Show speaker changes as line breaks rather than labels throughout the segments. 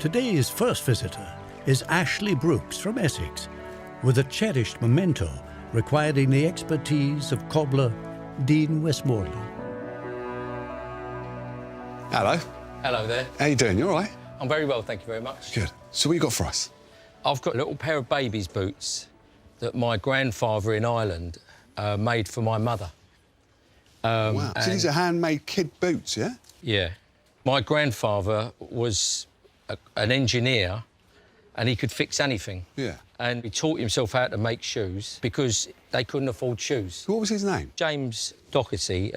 Today's first visitor is Ashley Brooks from Essex, with a cherished memento requiring the expertise of Cobbler Dean Westmoreland.
Hello.
Hello there.
How you doing? You all right?
I'm very well, thank you very much.
Good. So what you got for us?
I've got a little pair of baby's boots that my grandfather in Ireland made for my mother.
Wow. So these are handmade kid boots, yeah?
Yeah. My grandfather was an engineer and he could fix anything.
Yeah.
And he taught himself how to make shoes because they couldn't afford shoes.
What was his name?
James Docherty,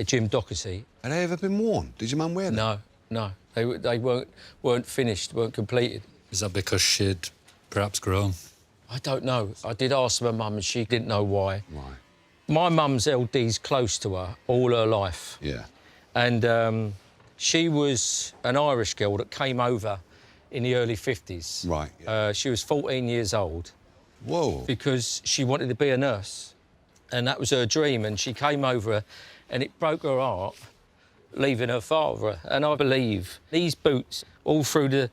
Jim Docherty.
Had they ever been worn? Did your mum wear them?
No. They weren't finished, weren't completed.
Is that because she'd perhaps grown?
I don't know. I did ask my mum and she didn't know why.
Right.
My mum's LD's close to her all her life.
Yeah.
And she was an Irish girl that came over in the early 50s.
Right. Yeah.
She was 14 years old.
Whoa.
Because she wanted to be a nurse. And that was her dream. And she came over and it broke her heart, leaving her father. And I believe these boots, all through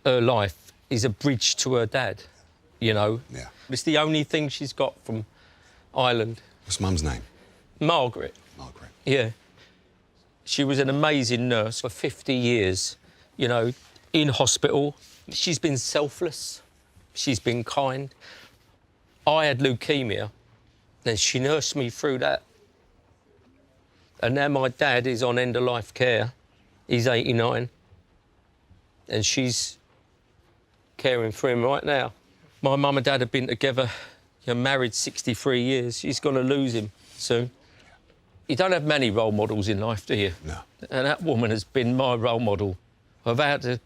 her life, is a bridge to her dad, you know?
Yeah.
It's the only thing she's got from Ireland.
What's mum's name?
Margaret.
Margaret.
Yeah. She was an amazing nurse for 50 years, you know, in hospital. She's been selfless. She's been kind. I had leukemia, and she nursed me through that. And now my dad is on end-of-life care. He's 89, and she's caring for him right now. My mum and dad have been together, married 63 years. She's going to lose him soon. You don't have many role models in life, do you?
No.
And that woman has been my role model of how to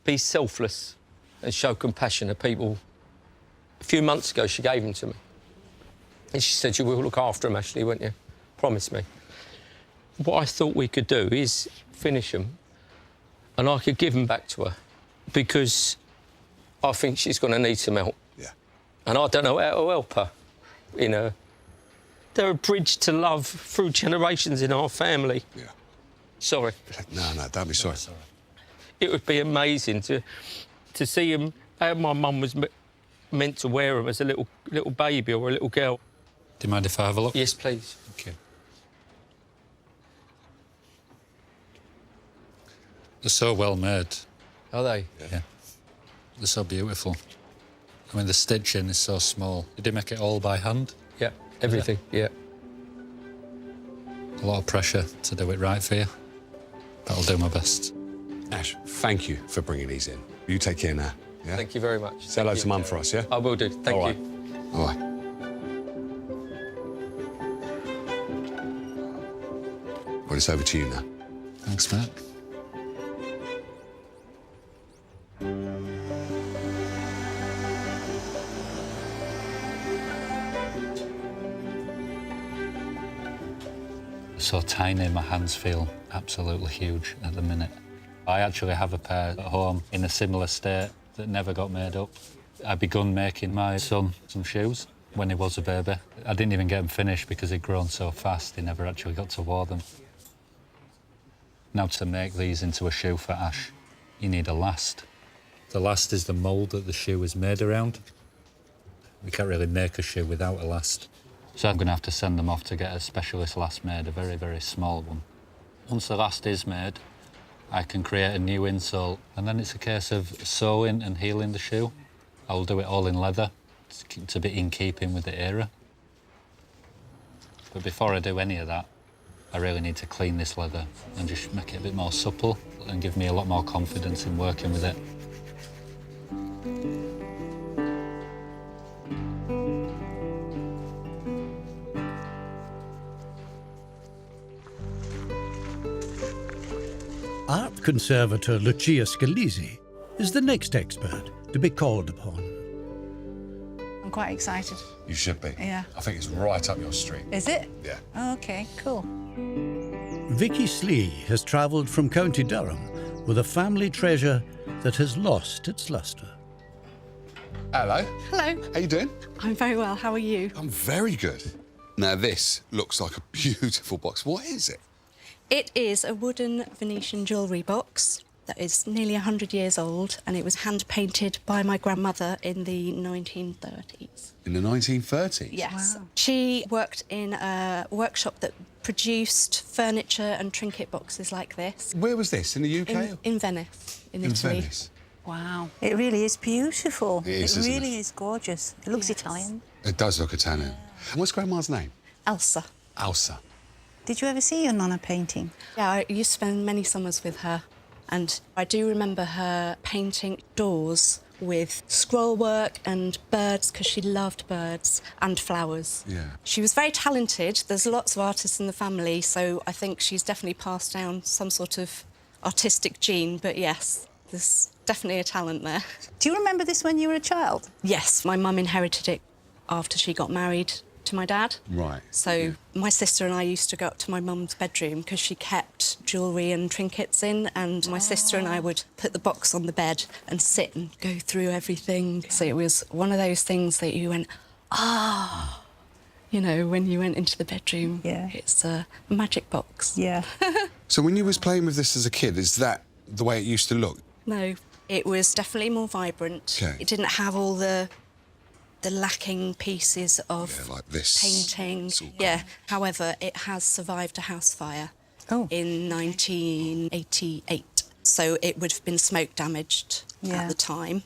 be selfless and show compassion to people. A few months ago, she gave them to me. And she said, you will look after them, Ashley, won't you? Promise me. What I thought we could do is finish them and I could give them back to her because I think she's going to need some help.
Yeah.
And I don't know how to help her, you know. They're a bridge to love through generations in our family.
Yeah.
Sorry.
No, don't be sorry.
That's all right.
It would be amazing to see him, how my mum was meant to wear them as a little baby or a little girl.
Do you mind if I have a look?
Yes, please.
Thank you. They're so well made.
Are they?
Yeah. They're so beautiful. I mean, the stitching is so small. Did you make it all by hand?
Yeah, everything, yeah.
A lot of pressure to do it right for you. But I'll do my best.
Ash, thank you for bringing these in. You take care now. Yeah?
Thank you very much.
Say hello to Mum for us, yeah?
I will do. Thank
All
you.
right. All right. Well, it's over to you now.
Thanks, Matt. So tiny, my hands feel absolutely huge at the minute. I actually have a pair at home in a similar state that never got made up. I begun making my son some shoes when he was a baby. I didn't even get them finished because he'd grown so fast he never actually got to wear them. Now to make these into a shoe for Ash, you need a last. The last is the mould that the shoe is made around. We can't really make a shoe without a last. So I'm going to have to send them off to get a specialist last made, a very, very small one. Once the last is made, I can create a new insole, and then it's a case of sewing and healing the shoe. I'll do it all in leather to be in keeping with the era. But before I do any of that, I really need to clean this leather and just make it a bit more supple and give me a lot more confidence in working with it.
Art conservator Lucia Scalisi is the next expert to be called upon.
I'm quite excited.
You should be.
Yeah.
I think it's right up your street.
Is it?
Yeah.
Oh, OK, cool.
Vikkie Slee has travelled from County Durham with a family treasure that has lost its lustre.
Hello.
Hello.
How you doing?
I'm very well. How are you?
I'm very good. Now, this looks like a beautiful box. What is it?
It is a wooden Venetian jewellery box. that is nearly 100 years old, and it was hand-painted by my grandmother in the 1930s.
In the 1930s?
Yes.
Wow.
She worked in a workshop that produced furniture and trinket boxes like this.
Where was this? In the UK?
In Venice, in
In
Italy.
Venice.
Wow. It really is beautiful.
It is, isn't
really
it?
is gorgeous. It looks
Yes.
Italian.
It does look Italian. What's Grandma's name?
Elsa.
Elsa.
Did you ever see your Nonna painting?
Yeah, I used to spend many summers with her, and I do remember her painting doors with scroll work and birds, because she loved birds, and flowers.
Yeah.
She was very talented. There's lots of artists in the family, so I think she's definitely passed down some sort of artistic gene, but yes, there's definitely a talent there.
Do you remember this when you were a child?
Yes, my mum inherited it after she got married to my dad.
Right.
So my sister and I used to go up to my mum's bedroom because she kept jewellery and trinkets in, and my sister and I would put the box on the bed and sit and go through everything. So it was one of those things that you went, ah, you know, when you went into the bedroom.
Yeah.
It's a magic box.
Yeah.
So when you was playing with this as a kid, is that the way it used to look?
No, it was definitely more vibrant.
Okay.
It didn't have all the lacking pieces of
Yeah, like this.
painting.
It's all
Yeah. However, it has survived a house fire in 1988, so it would have been smoke damaged
Yeah.
at the time.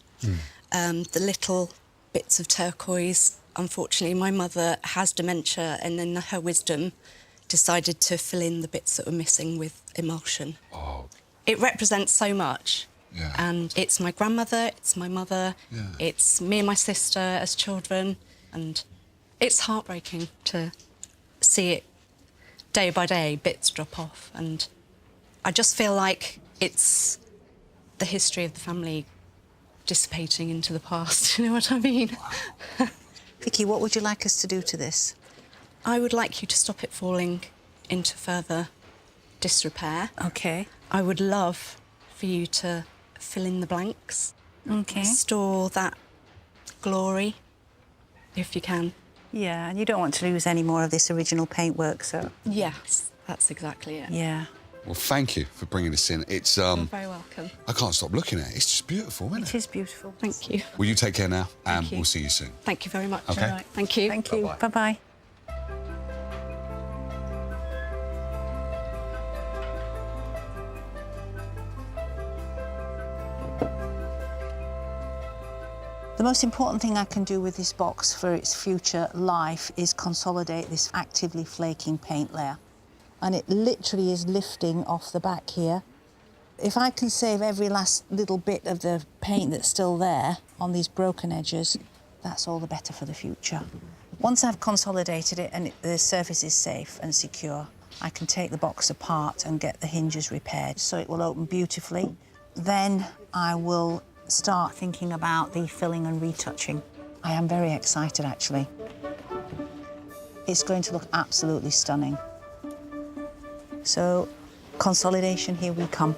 The little bits of turquoise, unfortunately, my mother has dementia, and in her wisdom, decided to fill in the bits that were missing with emulsion.
Oh,
It represents so much.
Yeah.
And it's my grandmother, it's my mother,
Yeah.
it's me and my sister as children, and it's heartbreaking to see it day by day, bits drop off, and I just feel like it's the history of the family dissipating into the past, you know what I mean?
Vikkie, what would you like us to do to this?
I would like you to stop it falling into further disrepair.
OK.
I would love for you to fill in the blanks.
OK.
Store that glory, if you can.
Yeah, and you don't want to lose any more of this original paintwork, so...
Yes, that's exactly it.
Yeah.
well, thank you for bringing this in. It's,
You're very welcome.
I can't stop looking at it. It's just beautiful, isn't
It
it?
is beautiful.
Thank you.
Well, you take care now, and
Thank you.
we'll see you soon.
Thank you very much.
Okay.
All right. Thank you.
Thank you.
Bye-bye.
Bye-bye. The most important thing I can do with this box for its future life is consolidate this actively flaking paint layer. And it literally is lifting off the back here. If I can save every last little bit of the paint that's still there on these broken edges, that's all the better for the future. Once I've consolidated it and the surface is safe and secure, I can take the box apart and get the hinges repaired so it will open beautifully. Then I will start thinking about the filling and retouching. I am very excited, actually. It's going to look absolutely stunning. So, consolidation, here we come.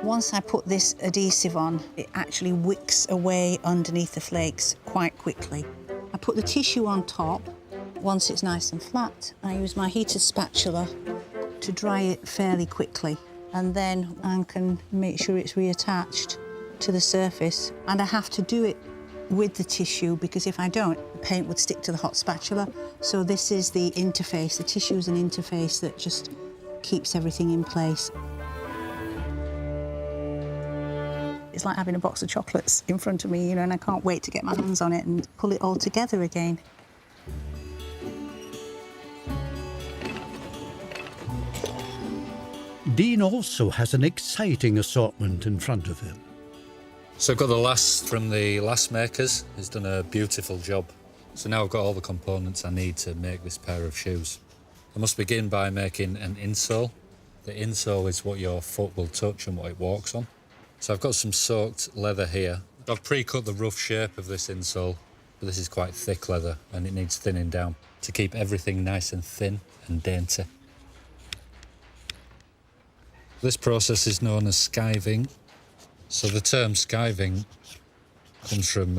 Once I put this adhesive on, it actually wicks away underneath the flakes quite quickly. I put the tissue on top. Once it's nice and flat, I use my heated spatula to dry it fairly quickly. And then I can make sure it's reattached to the surface. And I have to do it with the tissue, because if I don't, the paint would stick to the hot spatula. So this is the interface. The tissue is an interface that just keeps everything in place. It's like having a box of chocolates in front of me, you know, and I can't wait to get my hands on it and pull it all together again.
Dean also has an exciting assortment in front of him.
So I've got the last from the last makers. He's done a beautiful job. So now I've got all the components I need to make this pair of shoes. I must begin by making an insole. The insole is what your foot will touch and what it walks on. So I've got some soaked leather here. I've pre-cut the rough shape of this insole, but this is quite thick leather and it needs thinning down to keep everything nice and thin and dainty. This process is known as skiving. So the term skiving comes from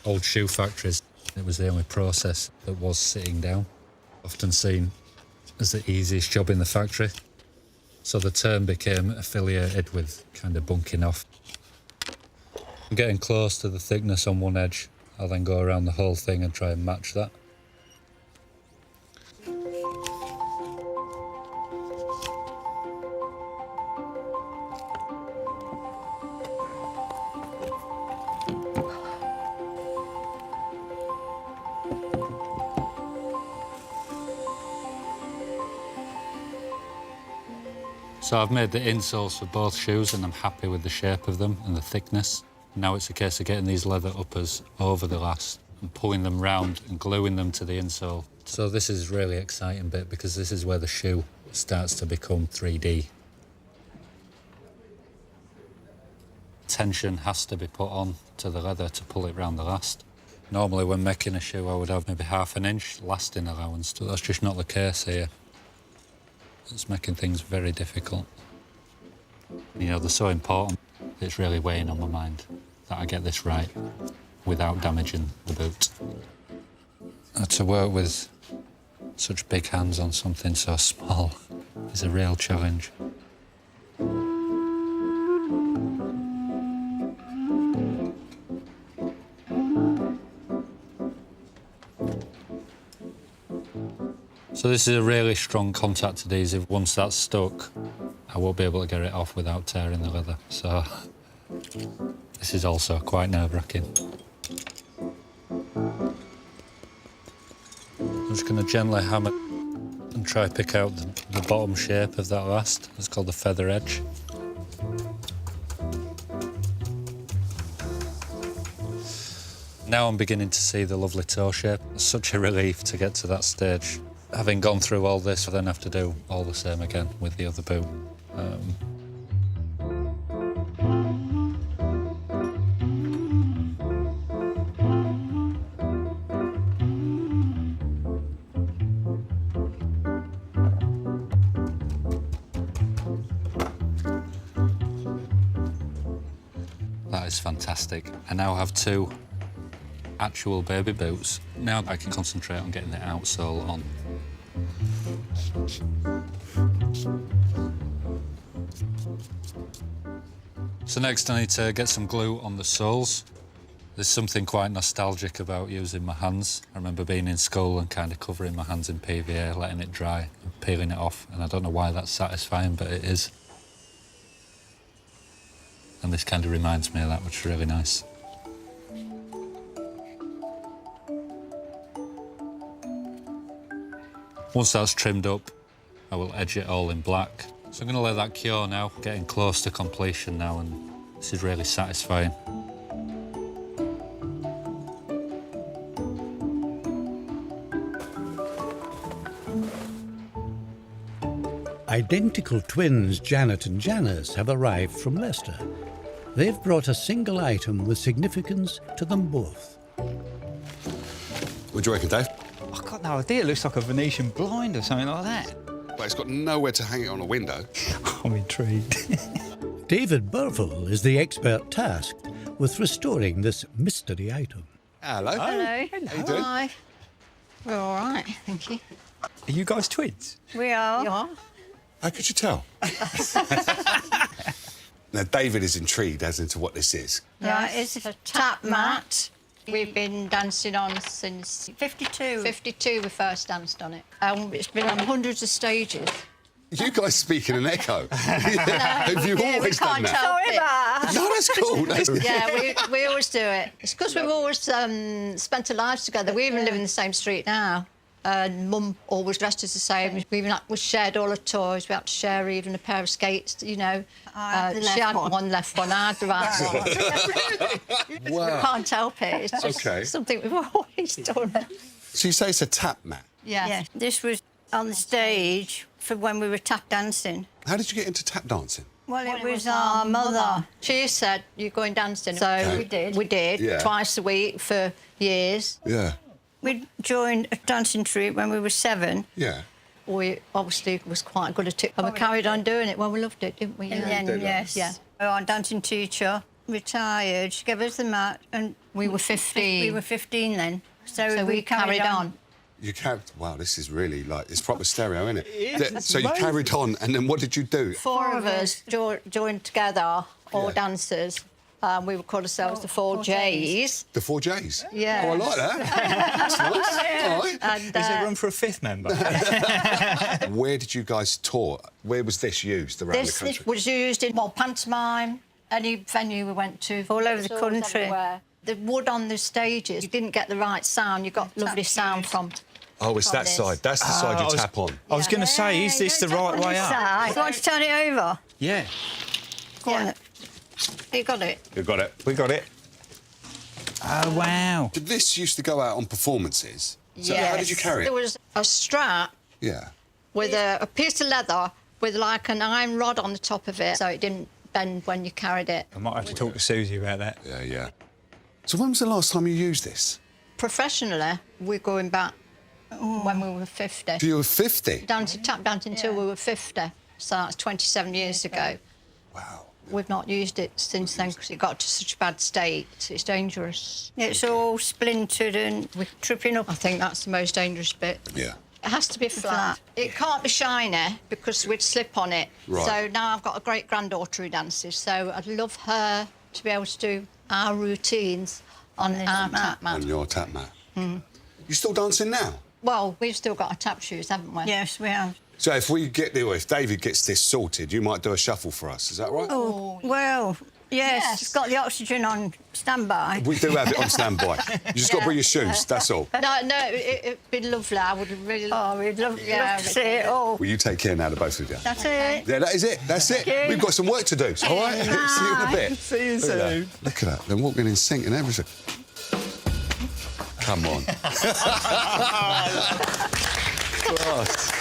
old shoe factories. It was the only process that was sitting down, often seen as the easiest job in the factory. So the term became affiliated with kind of bunking off. I'm getting close to the thickness on one edge. I'll then go around the whole thing and try and match that. So I've made the insoles for both shoes and I'm happy with the shape of them and the thickness. Now it's a case of getting these leather uppers over the last and pulling them round and gluing them to the insole. So this is a really exciting bit because this is where the shoe starts to become 3D. Tension has to be put on to the leather to pull it round the last. Normally when making a shoe I would have maybe ½ an inch lasting allowance, but that's just not the case here. It's making things very difficult. You know, they're so important. It's really weighing on my mind that I get this right without damaging the boot. To work with such big hands on something so small is a real challenge. So this is a really strong contact adhesive. Once that's stuck, I won't be able to get it off without tearing the leather. So this is also quite nerve-wracking. I'm just going to gently hammer and try pick out the bottom shape of that last. It's called the feather edge. Now I'm beginning to see the lovely toe shape. It's such a relief to get to that stage. Having gone through all this, I then have to do all the same again with the other boot. That is fantastic. I now have 2 actual baby boots. Now I can concentrate on getting the outsole on. So next I need to get some glue on the soles. There's something quite nostalgic about using my hands. I remember being in school and kind of covering my hands in PVA, letting it dry and peeling it off, and I don't know why that's satisfying, but it is. And this kind of reminds me of that, which is really nice. Once that's trimmed up, I will edge it all in black. So I'm going to let that cure now, getting close to completion now, and this is really satisfying.
Identical twins Janet and Janice have arrived from Leicester. They've brought a single item with significance to them both.
What do you reckon, Dave?
I've got no idea. It looks like a Venetian blind or something like that.
But it's got nowhere to hang it on a window.
I'm intrigued.
David Burville is the expert tasked with restoring this mystery item.
Hello.
Hello.
How you doing?
Hi. We're all right, thank you.
Are you guys twins?
We are. You are?
How could you tell? Now, David is intrigued as into what this is.
Yeah, it's a tap mat. We've been dancing on since 52. 52 we first danced on it. It's been on hundreds of stages.
You guys speak in an echo. Have you always done that?
Sorry about
No, that's cool.
Yeah, we always do it. It's because we've always spent our lives together. We even live in the same street now. Mum always dressed us the same. We shared all her toys. We had to share even a pair of skates, you know. She had one left one, I had the right one.
Wow.
We can't help it. It's just something we've always done.
So you say it's a tap mat?
Yeah.
This was on the stage for when we were tap dancing.
How did you get into tap dancing?
Well, it was our mother.
She said, you're going dancing. So
we did.
We did,
Yeah.
twice a week for years.
Yeah.
We joined a dancing troupe when we were 7.
Yeah.
We obviously was quite good at it. And we carried on doing it. Well, we loved it, didn't we?
And then, yes.
Yeah.
Our dancing teacher retired. She gave us the mat and...
We were 15.
We were 15 then. So
we carried on.
You carried... Wow, this is really, like, it's proper stereo, isn't it?
It is.
So you carried on, and then what did you do?
4 of us joined together, all dancers. We would call ourselves the 4 J's.
The 4 J's?
Yeah.
Oh, I like that. That's nice. All right.
And,
Is there room for a 5th member?
Where did you guys tour? Where was this used around the country?
This was used in, well, pantomime, any venue we went to.
All over the
Stores
country.
everywhere. The wood on the stages, you didn't get the right sound. You got lovely sound from...
Oh, it's that
this.
side. That's the side you tap on.
I was going to say, is this the right way up?
Do you want to turn it over?
Yeah.
Go on.
You got it?
You got it.
We got it. Oh, wow.
This used to go out on performances. So how did you carry
There
it?
was a strap
Yeah.
with a piece of leather with, like, an iron rod on the top of it, so it didn't bend when you carried it.
I might have to talk to Susie about that.
Yeah, yeah. So when was the last time you used this?
Professionally, we're going back when we were 50.
So you were 50?
Tap dancing until we were 50, so that's 27 years ago.
Wow.
We've not used it since then because it got to such a bad state. It's dangerous.
It's all splintered and we're tripping up.
I think that's the most dangerous bit.
Yeah.
It has to be flat. It can't be shiny because we'd slip on it.
Right.
So now I've got a great-granddaughter who dances, so I'd love her to be able to do our routines on our tap mat.
On your tap mat. You still dancing now?
Well, we've still got our tap shoes, haven't we?
Yes, we have.
So if David gets this sorted, you might do a shuffle for us. Is that right?
Oh, well, yes. It's got the oxygen on standby.
We do have it on standby. You just got to bring your shoes. That's all.
No, it'd be lovely. I would really love...
Oh, we'd love to see it all.
Will you take care now, the both of you?
That's it.
Yeah, that is it. That's it.
Thank you.
We've got some work to do. All right? See you in a bit.
See you
Look at that.
soon.
Look at that. They're walking in sync and everything. Come on. Class.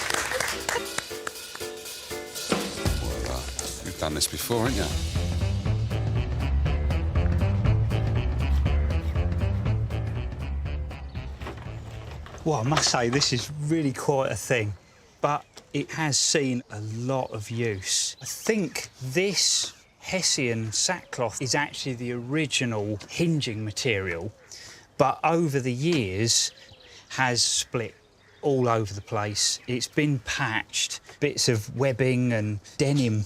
Well, you've done this before, haven't you?
Well, I must say, this is really quite a thing, but it has seen a lot of use. I think this Hessian sackcloth is actually the original hinging material, but over the years has split all over the place. It's been patched, bits of webbing and denim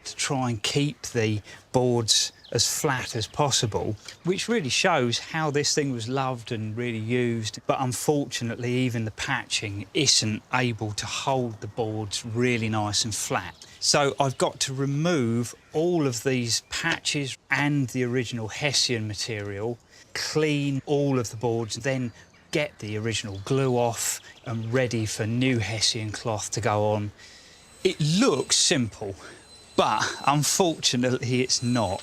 to try and keep the boards as flat as possible, which really shows how this thing was loved and really used. But unfortunately, even the patching isn't able to hold the boards really nice and flat. So I've got to remove all of these patches and the original Hessian material, clean all of the boards, then get the original glue off and ready for new Hessian cloth to go on. It looks simple, but unfortunately it's not.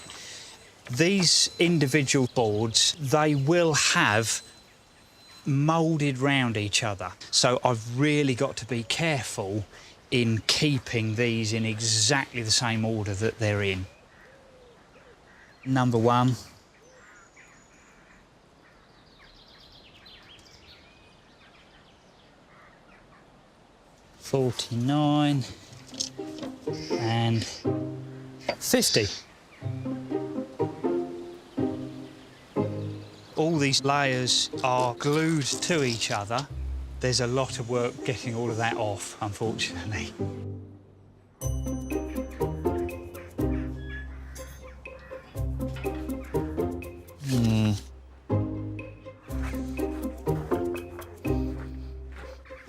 These individual boards, they will have moulded round each other. So I've really got to be careful in keeping these in exactly the same order that they're in. Number 1. $49 and $50. All these layers are glued to each other. There's a lot of work getting all of that off, unfortunately.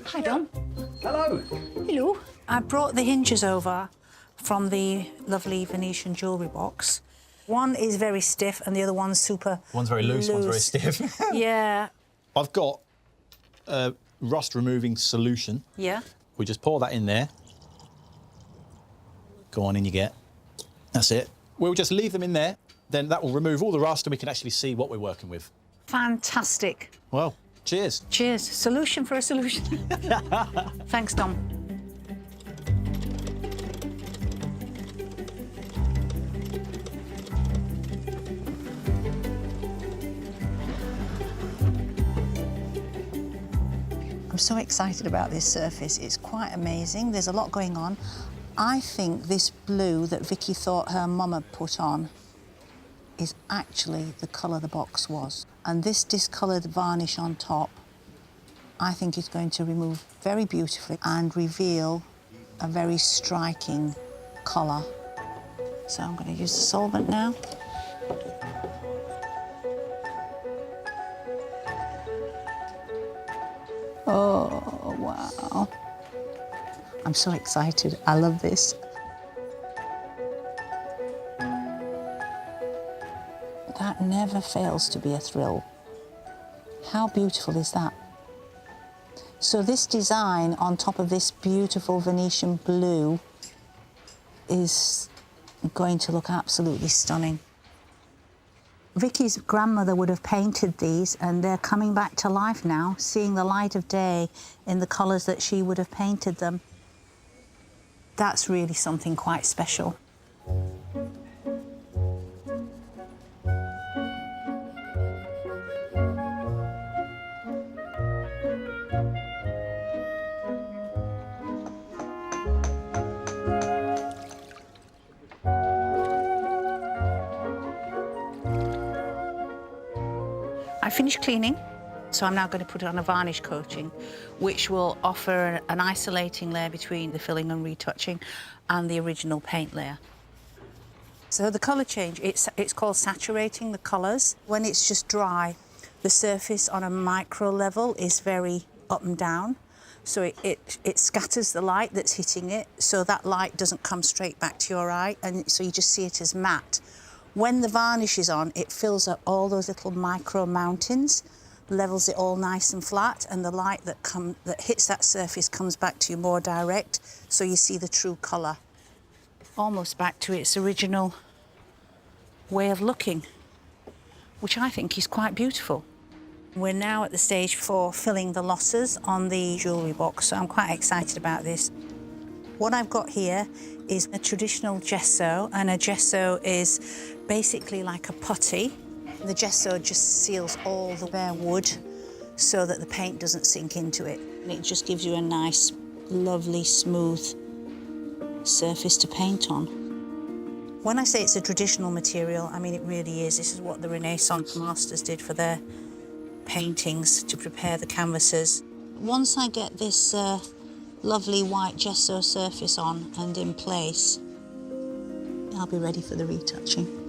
Hi, Dom.
Hello.
Hello. I brought the hinges over from the lovely Venetian jewellery box. One is very stiff and the other one's super
One's very loose, one's very stiff.
Yeah.
I've got a rust-removing solution.
Yeah.
We just pour that in there. Go on, in you get. That's it. We'll just leave them in there. Then that will remove all the rust and we can actually see what we're working with.
Fantastic.
Well, cheers.
Cheers. Solution for a solution. Thanks, Dom. I'm so excited about this surface. It's quite amazing. There's a lot going on. I think this blue that Vikkie thought her mum had put on is actually the colour the box was. And this discoloured varnish on top I think is going to remove very beautifully and reveal a very striking colour. So I'm going to use the solvent now. Oh, wow. I'm so excited. I love this. That never fails to be a thrill. How beautiful is that? So this design on top of this beautiful Venetian blue is going to look absolutely stunning. Vickie's grandmother would have painted these, and they're coming back to life now, seeing the light of day in the colours that she would have painted them. That's really something quite special. I finished cleaning, so I'm now going to put it on a varnish coating, which will offer an isolating layer between the filling and retouching and the original paint layer. So the colour change, it's called saturating the colours. When it's just dry, the surface on a micro level is very up and down, so it scatters the light that's hitting it, so that light doesn't come straight back to your eye, and so you just see it as matte. When the varnish is on, it fills up all those little micro mountains, levels it all nice and flat, and the light that hits that surface comes back to you more direct, so you see the true colour. Almost back to its original way of looking, which I think is quite beautiful. We're now at the stage for filling the losses on the jewellery box, so I'm quite excited about this. What I've got here is a traditional gesso, and a gesso is basically like a putty. The gesso just seals all the bare wood so that the paint doesn't sink into it, and it just gives you a nice, lovely, smooth surface to paint on. When I say it's a traditional material, I mean it really is. This is what the Renaissance masters did for their paintings to prepare the canvases. Once I get this lovely white gesso surface on and in place, I'll be ready for the retouching.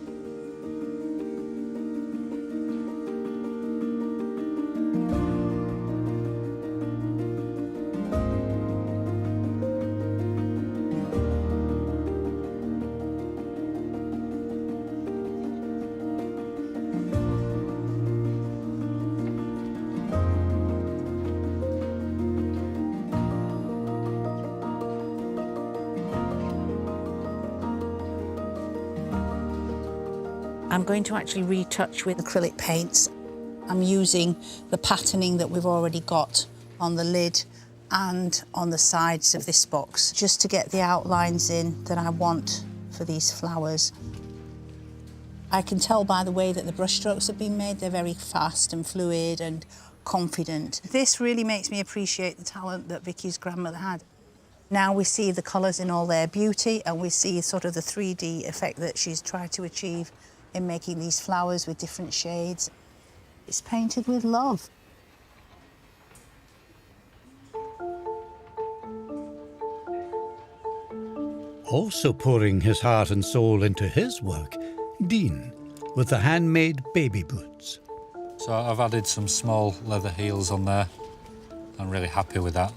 I'm going to actually retouch with acrylic paints. I'm using the patterning that we've already got on the lid and on the sides of this box, just to get the outlines in that I want for these flowers. I can tell by the way that the brushstrokes have been made, they're very fast and fluid and confident. This really makes me appreciate the talent that Vickie's grandmother had. Now we see the colours in all their beauty, and we see sort of the 3D effect that she's tried to achieve in making these flowers with different shades. It's painted with love.
Also pouring his heart and soul into his work, Dean, with the handmade baby boots.
So I've added some small leather heels on there. I'm really happy with that.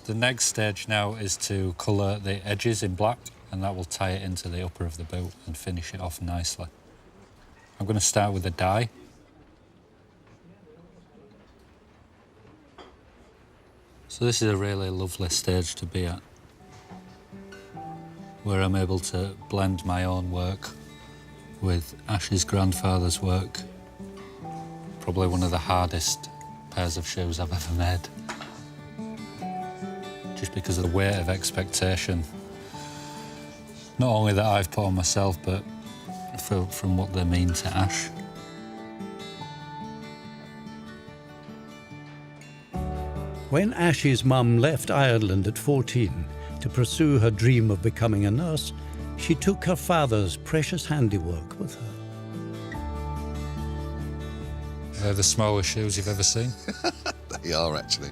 The next stage now is to colour the edges in black, and that will tie it into the upper of the boot and finish it off nicely. I'm going to start with a dye. So this is a really lovely stage to be at, where I'm able to blend my own work with Ash's grandfather's work. Probably one of the hardest pairs of shoes I've ever made. Just because of the weight of expectation, not only that I've put on myself, but from what they mean to Ash.
When Ash's mum left Ireland at 14 to pursue her dream of becoming a nurse, she took her father's precious handiwork with her.
They're the smallest shoes you've ever seen.
You are, actually.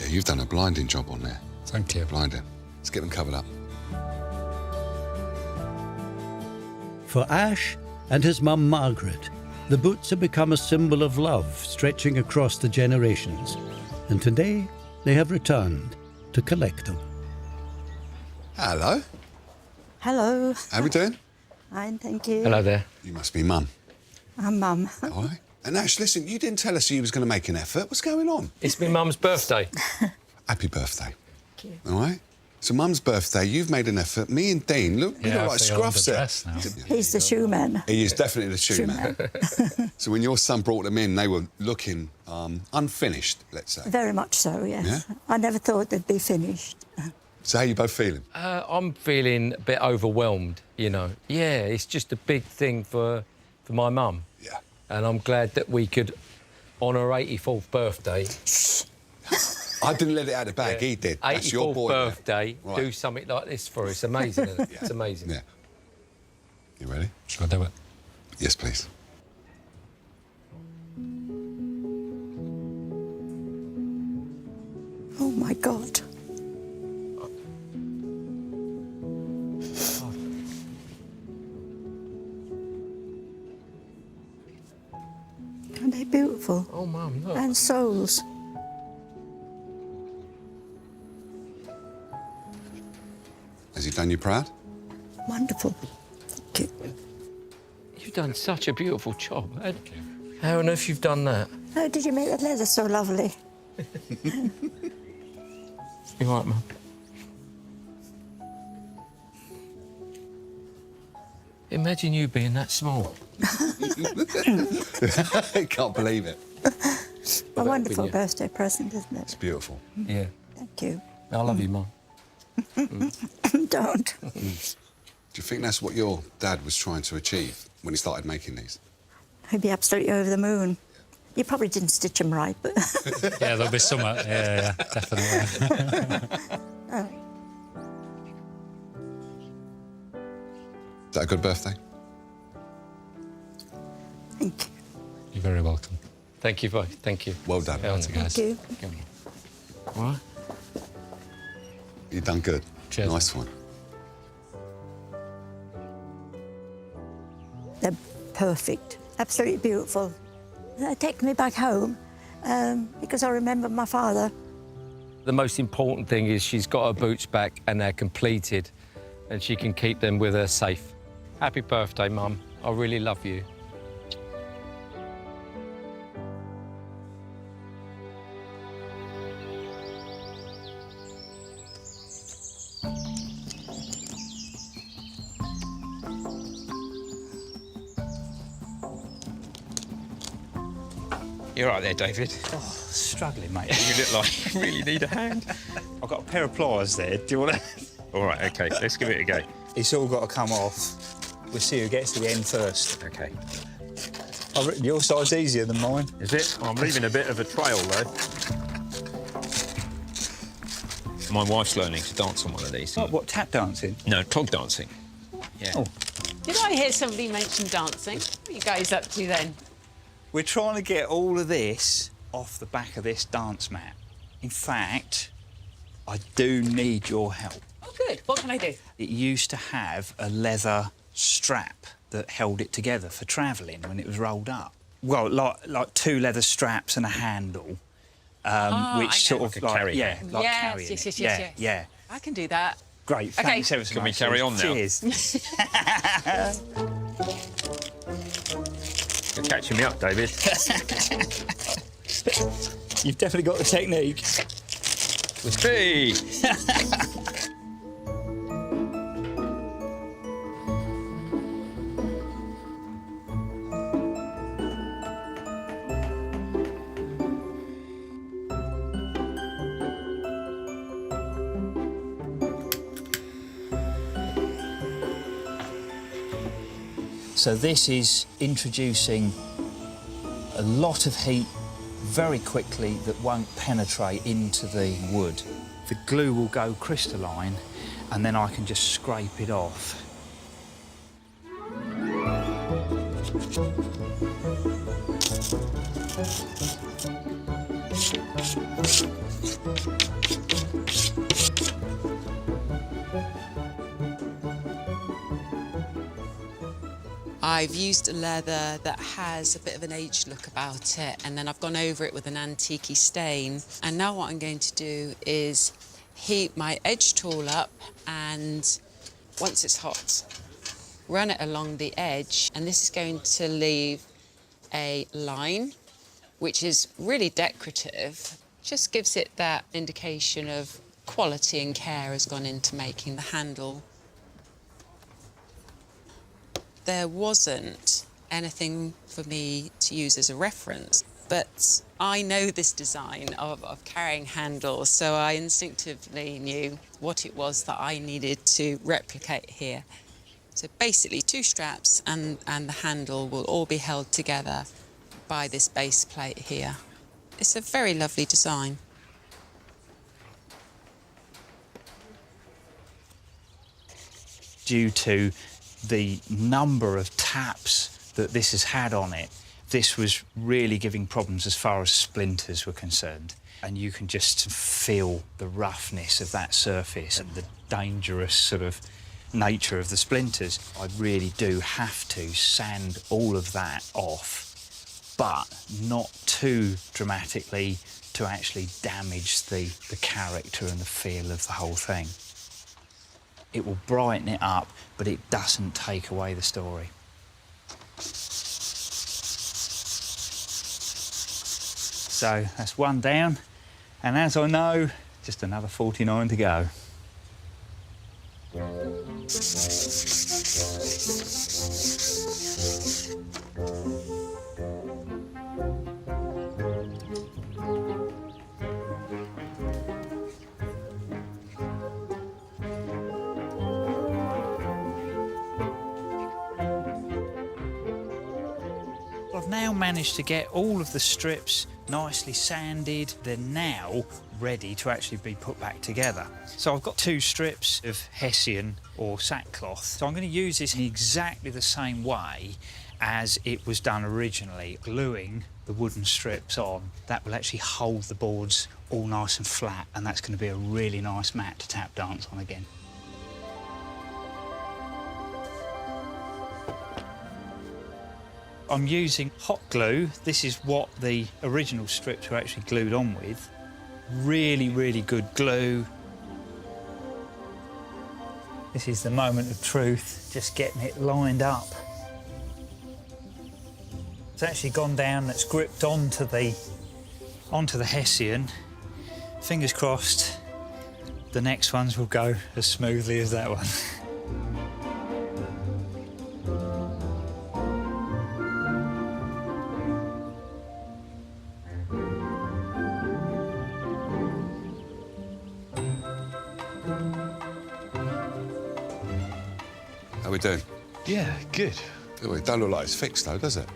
Yeah, you've done a blinding job on there.
Thank you.
Blinding. Let's get them covered up.
For Ash and his mum Margaret, the boots have become a symbol of love stretching across the generations. And today, they have returned to collect them.
Hello.
Hello.
How we doing?
Fine, thank you.
Hello there.
You must be Mum.
I'm Mum.
All right. And Ash, listen, you didn't tell us you was going to make an effort. What's going on?
It's my mum's birthday.
Happy birthday.
Thank you.
All right? So Mum's birthday, you've made an effort. Me and Dean, look, you look like scruffs there.
He's the shoeman.
He is definitely the shoeman. So when your son brought them in, they were looking unfinished, let's say.
Very much so, yes.
Yeah?
I never thought they'd be finished.
So how you both feeling?
I'm feeling a bit overwhelmed, you know. Yeah, it's just a big thing for my mum.
Yeah.
And I'm glad that we could, on her 84th birthday...
I didn't let it out of the bag, he did. That's your
84th
boy.
birthday,
Right.
do something like this for her. It's amazing, isn't it?
Yeah.
It's amazing.
Yeah. You ready?
Shall I do it?
Yes, please.
Oh, my God. Aren't they beautiful?
Oh, Mum, look.
And souls.
Has he done you proud?
Wonderful. Thank you.
You've done such a beautiful job. How on earth you've done that?
How did you make that leather so lovely?
You all right, Mum? Imagine you being that small.
I can't believe it.
A wonderful
you.
birthday present, isn't
It's
it?
beautiful.
Yeah.
Thank you.
I love you, Mum.
Don't.
Do you think that's what your dad was trying to achieve when he started making these?
He'd be absolutely over the moon. You probably didn't stitch them right, but...
Yeah, there'll be some. Yeah, definitely.
Is that a good birthday?
Thank you.
You're very welcome.
Thank you both. Thank you.
Well done.
Yeah,
Guys.
Thank you.
All right.
You've done good.
Cheers.
Nice one.
They're perfect. Absolutely beautiful. They take me back home because I remember my father.
The most important thing is she's got her boots back and they're completed and she can keep them with her safe. Happy birthday, Mum. I really love you.
You're right there, David.
Oh, struggling, mate.
You look like you really need a hand.
I've got a pair of pliers there. Do you want to...
All right, OK, let's give it a go.
It's all got to come off. We'll see who gets to the end first.
OK.
I reckon your side's easier than mine.
Is it? I'm leaving a bit of a trail, though. My wife's learning to dance on one of these.
Oh, what, tap dancing?
No, clog dancing. Yeah.
Oh.
Did I hear somebody mention dancing? What are you guys up to then?
We're trying to get all of this off the back of this dance mat. In fact, I do need your help.
Oh, good. What can I do?
It used to have a leather strap that held it together for travelling when it was rolled up. Well, like two leather straps and a handle, which sort of
like carry.
Yeah, like
yes,
carrying
yes,
it.
yes.
Yeah.
I can do that.
Great,
Okay.
thanks ever so
Can we
much.
carry on now?
Cheers.
You're catching me up, David.
You've definitely got the technique.
Hey!
So this is introducing a lot of heat very quickly that won't penetrate into the wood. The glue will go crystalline and then I can just scrape it off.
I've used a leather that has a bit of an aged look about it, and then I've gone over it with an antique-y stain. And now what I'm going to do is heat my edge tool up, and once it's hot, run it along the edge, and this is going to leave a line, which is really decorative. Just gives it that indication of quality and care has gone into making the handle. There wasn't anything for me to use as a reference, but I know this design of carrying handles, so I instinctively knew what it was that I needed to replicate here. So basically 2 straps and the handle will all be held together by this base plate here. It's a very lovely design.
Due to the number of taps that this has had on it, this was really giving problems as far as splinters were concerned. And you can just feel the roughness of that surface and the dangerous sort of nature of the splinters. I really do have to sand all of that off, but not too dramatically to actually damage the character and the feel of the whole thing. It will brighten it up, but it doesn't take away the story. So that's 1 down, and as I know, just another 49 to go. I've now managed to get all of the strips nicely sanded. They're now ready to actually be put back together. So I've got 2 strips of Hessian or sackcloth. So I'm going to use this in exactly the same way as it was done originally, gluing the wooden strips on. That will actually hold the boards all nice and flat, and that's going to be a really nice mat to tap dance on again. I'm using hot glue. This is what the original strips were actually glued on with. Really, really good glue. This is the moment of truth, just getting it lined up. It's actually gone down, it's gripped onto the Hessian. Fingers crossed, the next ones will go as smoothly as that one.
How we doing?
Yeah, good.
It don't look like it's fixed, though, does it?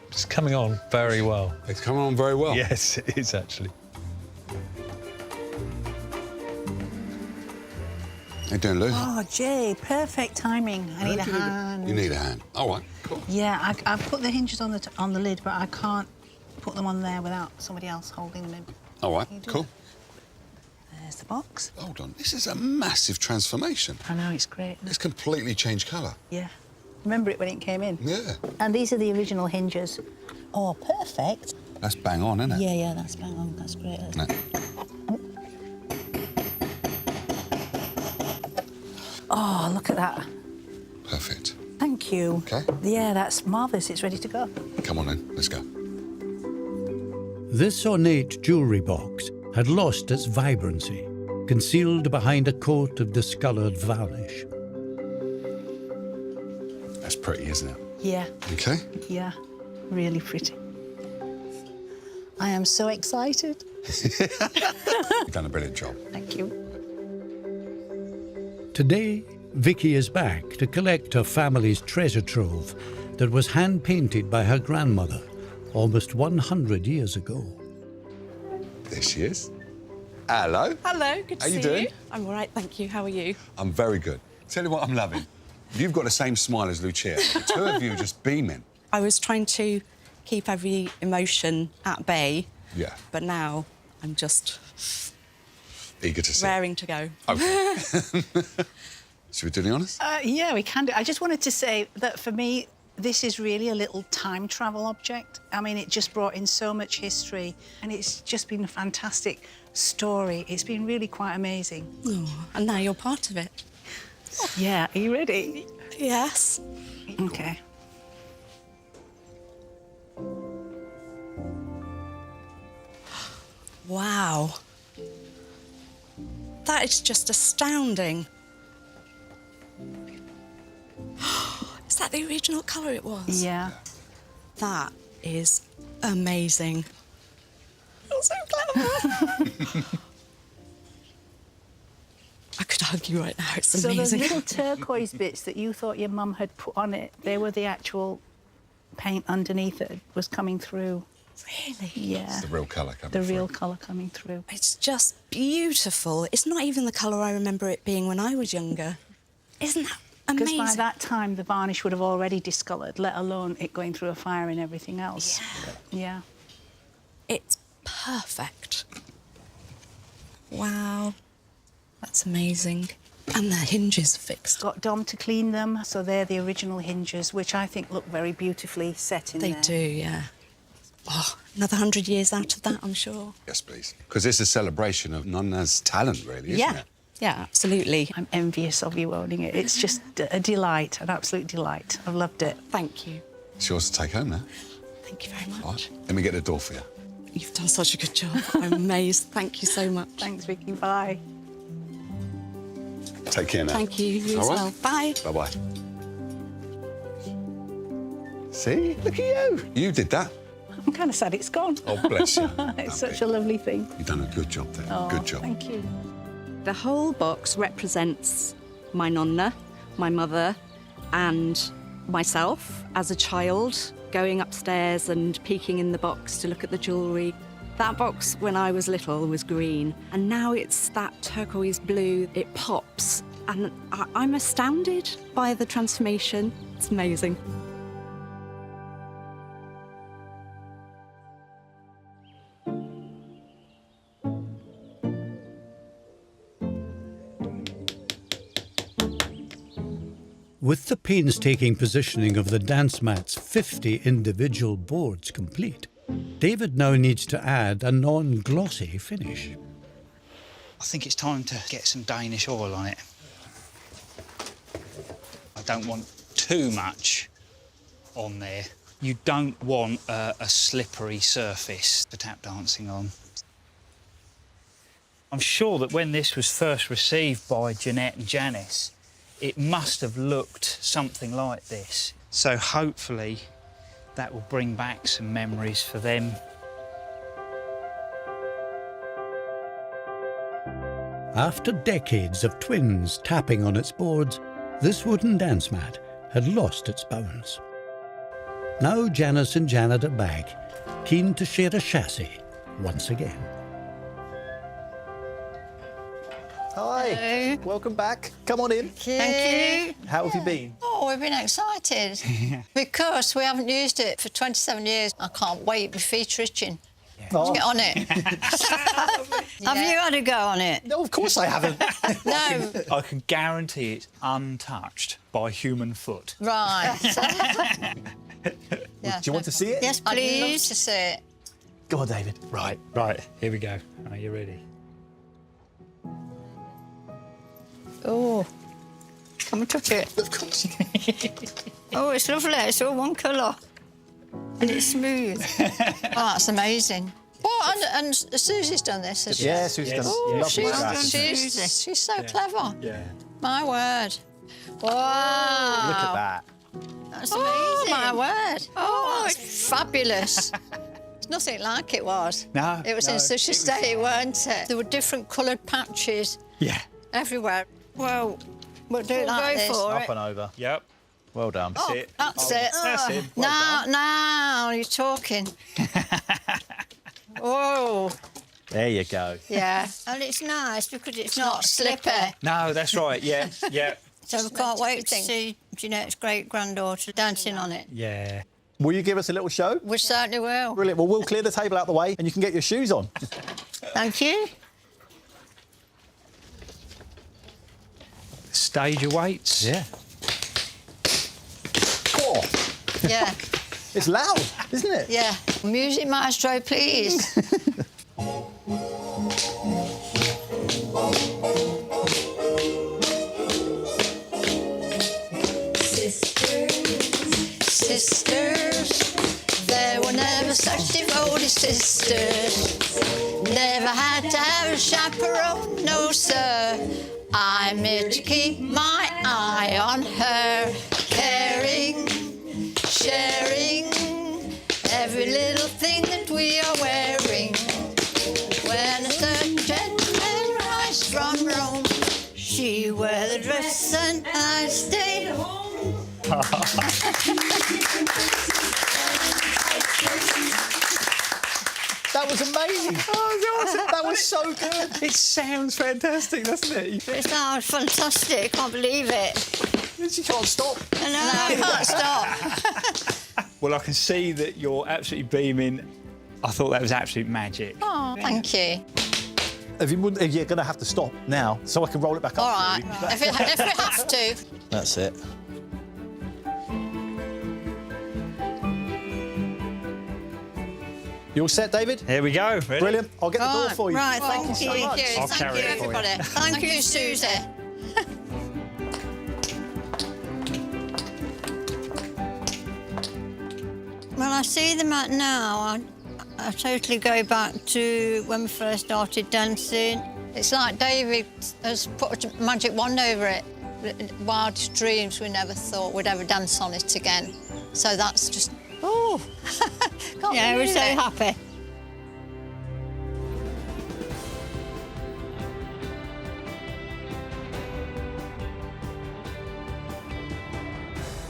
It's coming on very well.
It's coming on very well?
Yes, it is, actually.
How you doing, Lou?
Oh, Jay, perfect timing. I need a hand.
You need a hand. All right, cool.
Yeah, I've put the hinges on the lid, but I can't put them on there without somebody else holding them in.
All right, cool.
There's the box.
Hold on, this is a massive transformation.
I know, it's great.
It's completely changed colour.
Yeah. Remember it when it came in?
Yeah.
And these are the original hinges. Oh, perfect.
That's bang on, isn't it?
Yeah, yeah, that's bang on. That's great.
No.
Oh, look at that.
Perfect.
Thank you.
OK.
Yeah, that's marvellous. It's ready to go.
Come on, then. Let's go.
This ornate jewellery box had lost its vibrancy, concealed behind a coat of discoloured varnish.
That's pretty, isn't it?
Yeah.
OK.
Yeah, really pretty. I am so excited.
You've done a brilliant job.
Thank you.
Today, Vikkie is back to collect her family's treasure trove that was hand-painted by her grandmother almost 100 years ago.
There she is. Hello.
Hello, good to
How
see
you doing?
you. I'm all right, thank you. How are you?
I'm very good. Tell you what I'm loving. You've got the same smile as Lucia. The 2 of you are just beaming.
I was trying to keep every emotion at bay.
Yeah.
But now
I'm just
Eager to see.
raring to go.
Okay. Should we do the honours?
Yeah, we can do. I just wanted to say that for me, this is really a little time travel object. I mean, it just brought in so much history, and it's just been a fantastic story. It's been really quite amazing.
Oh, and now you're part of it.
Yeah, are you ready?
Yes.
OK.
Wow. That is just astounding. Is that the original colour it was?
Yeah.
That is amazing. You're so clever. I could hug you right now, it's
So those
amazing.
little turquoise bits that you thought your mum had put on it, they were the actual paint underneath it was coming through.
Really?
Yeah.
It's the real colour coming
The
through.
real colour coming through.
It's just beautiful. It's not even the colour I remember it being when I was younger. Isn't that amazing?
Because by that time, the varnish would have already discoloured, let alone it going through a fire and everything else. Yeah.
It's perfect. Wow. That's amazing. And the hinges fixed.
Got Dom to clean them, so they're the original hinges, which I think look very beautifully set in
They
there.
do, yeah. Oh, another 100 years out of that, I'm sure.
Yes, please. Because it's a celebration of Nonna's talent, really, isn't
Yeah.
it?
Yeah, absolutely.
I'm envious of you owning it. It's just a delight, an absolute delight. I've loved it.
Thank you.
It's yours to take home now.
Thank you very much.
All right. Let me get the door for you.
You've done such a good job. I'm amazed. Thank you so much.
Thanks, Vicky. Bye.
Take care now.
Thank you. You
All
as
right.
well. Bye.
Bye-bye. See? Look at you. You did that.
I'm kind of sad it's gone.
Oh, bless you.
It's such a lovely thing.
You've done a good job there.
Oh,
Good job.
Thank you.
The whole box represents my nonna, my mother, and myself as a child, going upstairs and peeking in the box to look at the jewellery. That box, when I was little, was green, and now it's that turquoise blue. It pops, and I'm astounded by the transformation. It's amazing.
With the painstaking positioning of the dance mat's 50 individual boards complete, David now needs to add a non-glossy finish.
I think it's time to get some Danish oil on it. I don't want too much on there. You don't want a slippery surface for tap dancing on. I'm sure that when this was first received by Jeanette and Janice, it must have looked something like this. So hopefully that will bring back some memories for them.
After decades of twins tapping on its boards, this wooden dance mat had lost its bounds. Now Janice and Janet are back, keen to share a chassis once again.
Hi.
Hello.
Welcome back. Come on in.
Thank you.
How have you been?
Oh, we've been excited because we haven't used it for 27 years. I can't wait. My feet are itching.
Oh.
Get on it. Have you had a go on it?
No, of course I haven't.
No.
I can guarantee it's untouched by human foot.
Right.
Do you want to see it?
Yes, please. I'd love to see it.
Go on, David.
Right, here we go. Are you ready?
Oh, can we touch it?
Of course.
Oh, it's lovely. It's all one colour. And it's smooth. Oh, that's amazing. Oh, and Susie's done this, has she?
Yeah, Susie's done
Oh,
lovely scratch.
she's so clever.
Yeah.
My word. Wow.
Look at that.
That's amazing. Oh, my word. Oh, it's fabulous. It's nothing like it was.
No,
It was
no,
in such a
it was
state, weren't it? There were different coloured patches
Yeah.
everywhere. Well, we'll do it like this.
Up and over.
Yep.
Well done.
Oh,
it.
that's it.
That's it. Well
Now you're talking. Whoa.
There you go.
Yeah. And it's nice because it's not slippy.
No, that's right. Yeah, yeah.
So we can't wait to see Jeanette's great-granddaughter dancing on it.
Yeah.
Will you give us a little show?
We certainly will.
Brilliant. Well, we'll clear the table out the way and you can get your shoes on.
Thank you.
Stage awaits.
Yeah. Oh,
Yeah.
it's loud, isn't it?
Yeah. Music maestro, please. Sisters, there were never such devoted sisters. Never had to have a chaperone, no sir. I'm here to keep my eye on her, caring, sharing every little thing that we are wearing. When a certain gentleman arrives from Rome, she wore the dress and I stayed home.
That was amazing.
Oh,
that was so good.
It sounds fantastic, doesn't it?
It sounds fantastic, I can't believe it.
She can't stop.
I know, I can't stop.
Well, I can see that you're absolutely beaming. I thought that was absolute magic.
Oh, thank you.
You're going to have to stop now so I can roll it back up.
All right,
for you.
if we have to.
That's it. You all set, David?
Here we go. Ready?
Brilliant. I'll get the door for you.
Right, thank you.
so much.
I'll
Thank
carry
you,
it for you.
everybody. Thank you, Susie. Well, I see them out now. I totally go back to when we first started dancing. It's like David has put a magic wand over it. Wildest dreams, we never thought we'd ever dance on it again. So that's just, oh, can't
Yeah, we're
believe
so
it.
happy.